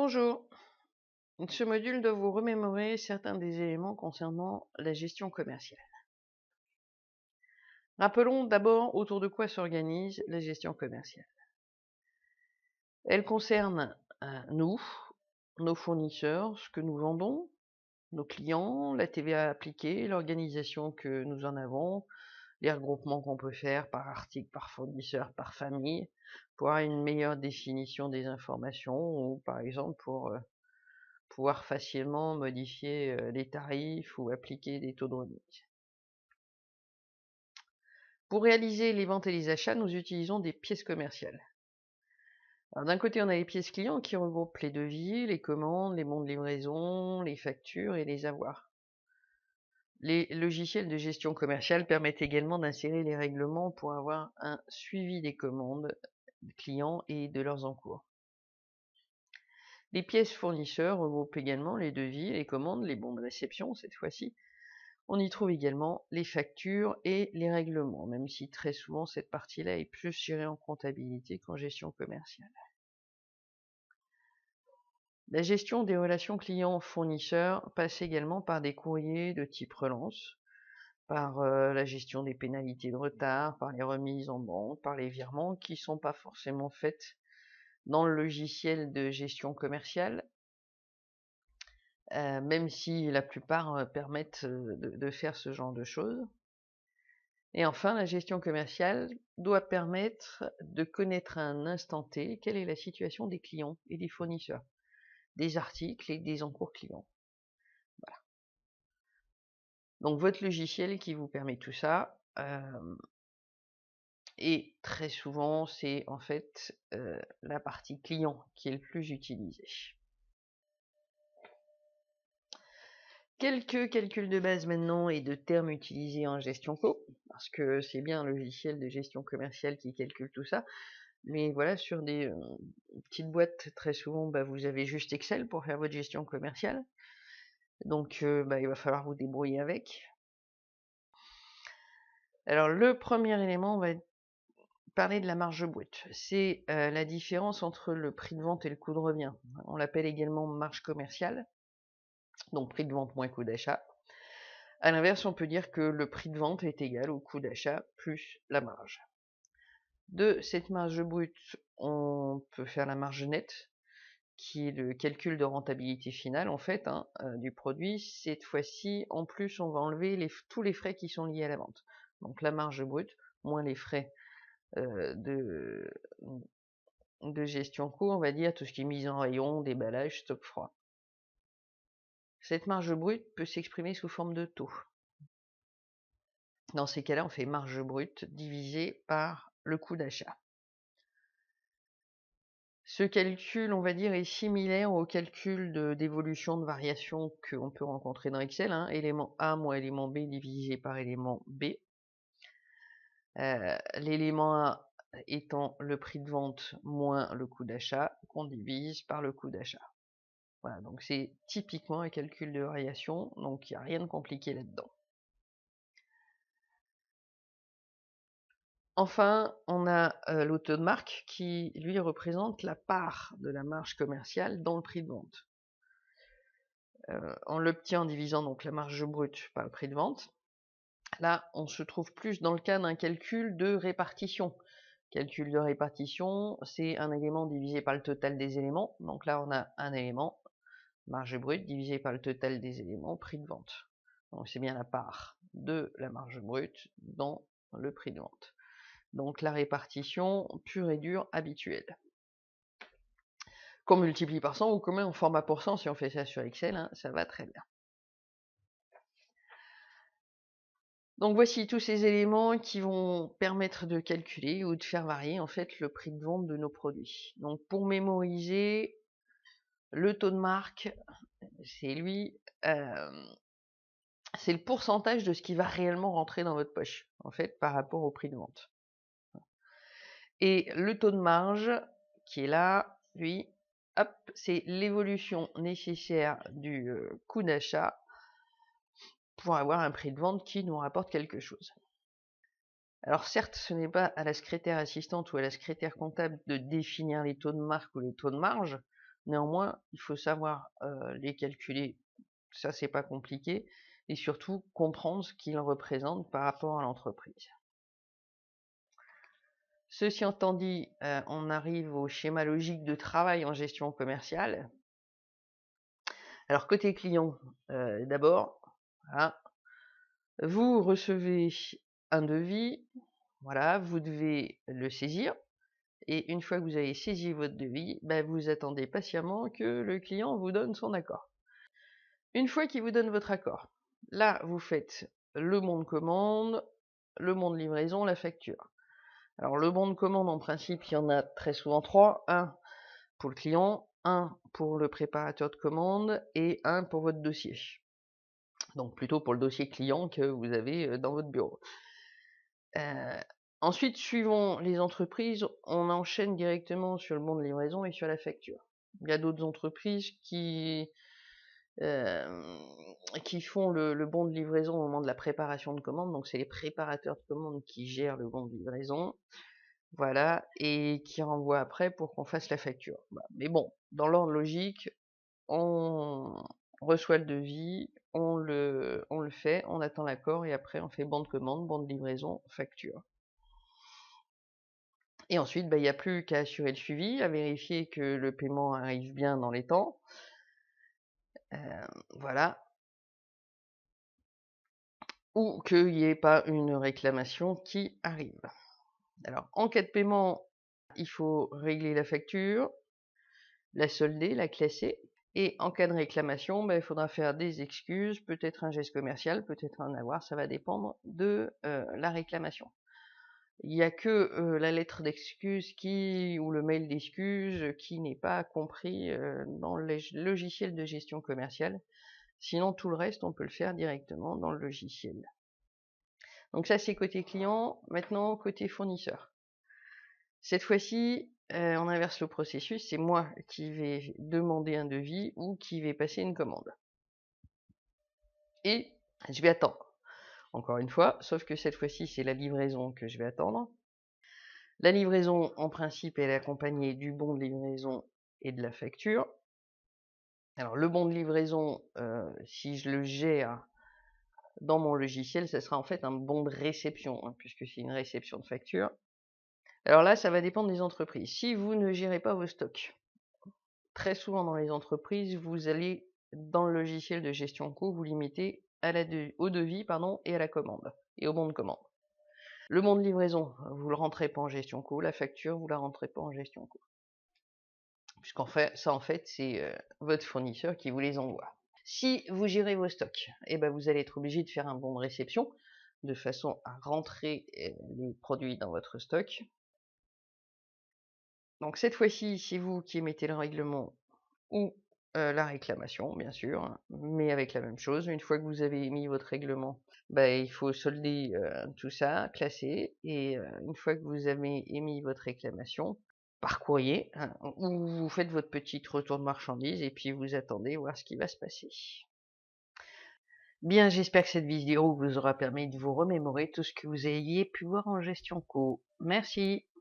Bonjour, ce module doit vous remémorer certains des éléments concernant la gestion commerciale. Rappelons d'abord autour de quoi s'organise la gestion commerciale. Elle concerne nous, nos fournisseurs, ce que nous vendons, nos clients, la TVA appliquée, l'organisation que nous en avons, les regroupements qu'on peut faire par article, par fournisseur, par famille, pour avoir une meilleure définition des informations ou par exemple pour pouvoir facilement modifier les tarifs ou appliquer des taux de remise. Pour réaliser les ventes et les achats, nous utilisons des pièces commerciales. Alors d'un côté, on a les pièces clients qui regroupent les devis, les commandes, les bons de livraison, les factures et les avoirs. Les logiciels de gestion commerciale permettent également d'insérer les règlements pour avoir un suivi des commandes clients et de leurs encours. Les pièces fournisseurs regroupent également les devis, les commandes, les bons de réception cette fois-ci. On y trouve également les factures et les règlements, même si très souvent cette partie-là est plus gérée en comptabilité qu'en gestion commerciale. La gestion des relations clients-fournisseurs passe également par des courriers de type relance, par la gestion des pénalités de retard, par les remises en banque, par les virements qui ne sont pas forcément faites dans le logiciel de gestion commerciale, même si la plupart permettent de faire ce genre de choses. Et enfin, la gestion commerciale doit permettre de connaître à un instant T quelle est la situation des clients et des fournisseurs, des articles et des encours clients. Voilà. Donc votre logiciel qui vous permet tout ça, et très souvent c'est en fait la partie client qui est le plus utilisée. Quelques calculs de base maintenant et de termes utilisés en gestion co, parce que c'est bien un logiciel de gestion commerciale qui calcule tout ça. Mais voilà, sur des petites boîtes, très souvent, vous avez juste Excel pour faire votre gestion commerciale. Donc, il va falloir vous débrouiller avec. Alors, le premier élément, on va parler de la marge brute. C'est la différence entre le prix de vente et le coût de revient. On l'appelle également marge commerciale, donc prix de vente moins coût d'achat. À l'inverse, on peut dire que le prix de vente est égal au coût d'achat plus la marge. De cette marge brute, on peut faire la marge nette, qui est le calcul de rentabilité finale en fait du produit. Cette fois-ci, en plus, on va enlever tous les frais qui sont liés à la vente. Donc la marge brute, moins les frais de gestion coût, on va dire, tout ce qui est mise en rayon, déballage, stock froid. Cette marge brute peut s'exprimer sous forme de taux. Dans ces cas-là, on fait marge brute divisé par le coût d'achat. Ce calcul, on va dire, est similaire au calcul d'évolution de variation qu'on peut rencontrer dans Excel, élément A moins élément B divisé par élément B. L'élément A étant le prix de vente moins le coût d'achat, qu'on divise par le coût d'achat. Voilà, donc c'est typiquement un calcul de variation, donc il n'y a rien de compliqué là-dedans. Enfin, on a le taux de marque qui, lui, représente la part de la marge commerciale dans le prix de vente. On l'obtient en divisant donc la marge brute par le prix de vente. Là, on se trouve plus dans le cas d'un calcul de répartition. Calcul de répartition, c'est un élément divisé par le total des éléments. Donc là, on a un élément, marge brute, divisé par le total des éléments, prix de vente. Donc c'est bien la part de la marge brute dans le prix de vente. Donc la répartition pure et dure habituelle. Qu'on multiplie par 100 ou qu'on met en format %, si on fait ça sur Excel, ça va très bien. Donc voici tous ces éléments qui vont permettre de calculer ou de faire varier en fait le prix de vente de nos produits. Donc pour mémoriser, le taux de marque, c'est lui, c'est le pourcentage de ce qui va réellement rentrer dans votre poche, en fait, par rapport au prix de vente. Et le taux de marge, qui est là, lui, hop, c'est l'évolution nécessaire du coût d'achat pour avoir un prix de vente qui nous rapporte quelque chose. Alors certes, ce n'est pas à la secrétaire assistante ou à la secrétaire comptable de définir les taux de marque ou les taux de marge. Néanmoins, il faut savoir, les calculer, ça c'est pas compliqué, et surtout comprendre ce qu'ils représentent par rapport à l'entreprise. Ceci étant dit, on arrive au schéma logique de travail en gestion commerciale. Alors côté client, d'abord, voilà, vous recevez un devis, voilà, vous devez le saisir, et une fois que vous avez saisi votre devis, bah, vous attendez patiemment que le client vous donne son accord. Une fois qu'il vous donne votre accord, là, vous faites le bon de commande, le bon de livraison, la facture. Alors le bon de commande, en principe, il y en a très souvent 3. Un pour le client, un pour le préparateur de commande et un pour votre dossier. Donc plutôt pour le dossier client que vous avez dans votre bureau. Ensuite, suivant les entreprises, on enchaîne directement sur le bon de livraison et sur la facture. Il y a d'autres entreprises qui font le bon de livraison au moment de la préparation de commande. Donc c'est les préparateurs de commande qui gèrent le bon de livraison. Voilà, et qui renvoient après pour qu'on fasse la facture. Bah, mais bon, dans l'ordre logique, on reçoit le devis, on le fait, on attend l'accord et après on fait bon de commande, bon de livraison, facture. Et ensuite, bah, il n'y a plus qu'à assurer le suivi, à vérifier que le paiement arrive bien dans les temps. Voilà. Ou qu'il n'y ait pas une réclamation qui arrive. Alors, en cas de paiement, il faut régler la facture, la solder, la classer. Et en cas de réclamation, bah, il faudra faire des excuses, peut-être un geste commercial, peut-être un avoir, ça va dépendre de la réclamation. Il n'y a que la lettre d'excuse ou le mail d'excuse qui n'est pas compris dans le logiciel de gestion commerciale. Sinon, tout le reste, on peut le faire directement dans le logiciel. Donc ça, c'est côté client. Maintenant, côté fournisseur. Cette fois-ci, on inverse le processus. C'est moi qui vais demander un devis ou qui vais passer une commande. Et je vais attendre. Encore une fois, sauf que cette fois-ci, c'est la livraison que je vais attendre. La livraison, en principe, elle est accompagnée du bon de livraison et de la facture. Alors, le bon de livraison, si je le gère dans mon logiciel, ça sera en fait un bon de réception, hein, puisque c'est une réception de facture. Alors là, ça va dépendre des entreprises. Si vous ne gérez pas vos stocks, très souvent dans les entreprises, vous allez, dans le logiciel de gestion coût, vous limiter au devis et à la commande, et au bon de commande. Le bon de livraison, vous ne le rentrez pas en gestion coût, la facture, vous ne la rentrez pas en gestion coût. Puisqu'en fait, c'est votre fournisseur qui vous les envoie. Si vous gérez vos stocks, ben vous allez être obligé de faire un bon de réception, de façon à rentrer les produits dans votre stock. Donc cette fois-ci, c'est vous qui émettez le règlement ou la réclamation, bien sûr, hein, mais avec la même chose. Une fois que vous avez émis votre règlement, il faut solder tout ça, classer, et une fois que vous avez émis votre réclamation, par courrier, hein, ou vous faites votre petit retour de marchandises et puis vous attendez voir ce qui va se passer. Bien, j'espère que cette vidéo vous aura permis de vous remémorer tout ce que vous ayez pu voir en gestion co. Merci.